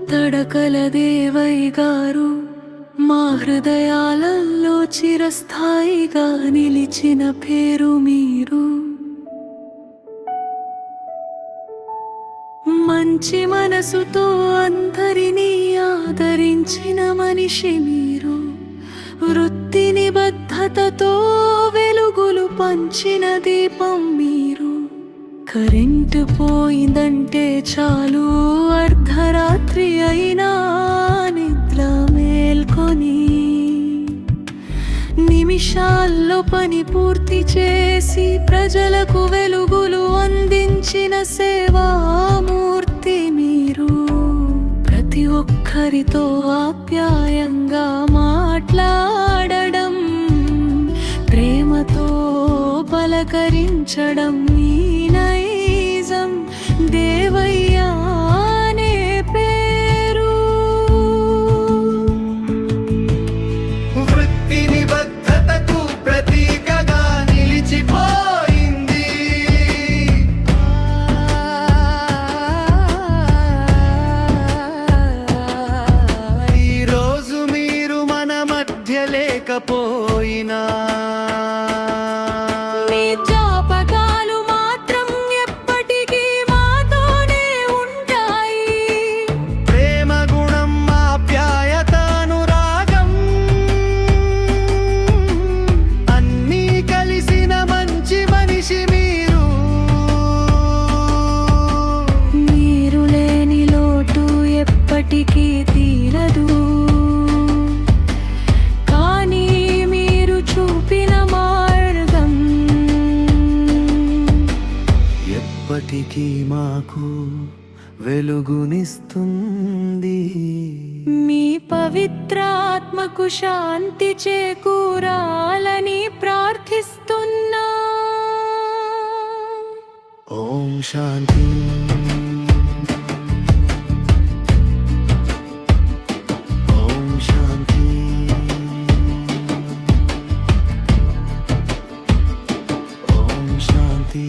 తడకల దేవయ్య గారు మా హృదయాలలో చిరస్థాయిగా నిలిచిన పేరు మీరు. మంచి మనసుతో అందరినీ ఆదరించిన మనిషి మీరు. వృత్తి నిబద్ధతతో వెలుగులు పంచిన దీపం మీరు. కరెంటు పోయిందంటే చాలు అర్ధరాత్రి అయినా నిద్ర మేల్కొని నిమిషాల్లో పని పూర్తి చేసి ప్రజలకు వెలుగులు అందించిన సేవామూర్తి మీరు. ప్రతి ఒక్కరితో ఆప్యాయంగా మాట్లాడడం, ప్రేమతో పలకరించడం మీ నైజం. దేవయ్య అనే పేరు వృత్తి నిబద్ధతకు ప్రతీకగా నిలిచిపోయింది. ఈరోజు మీరు మన మధ్య లేకపోయినా మీ జ్ఞాపకాలు మాత్రం ఎప్పటికీ మాతోనే ఉంటాయి. ప్రేమ గుణం, ఆప్యాయత, అనురాగం అన్నీ కలిసిన మంచి మనిషి మీరు. మీరు లేని లోటు ఎప్పటికీ తీరదు. కానీ మీరు చూపిన మార్గం ఎప్పటికీ మాకు వెలుగునిస్తుంది. మీ పవిత్ర ఆత్మకు శాంతి చేకూరాలని ప్రార్థిస్తున్నా. ఓం శాంతి. ఓం శాంతి. ఓం శాంతి.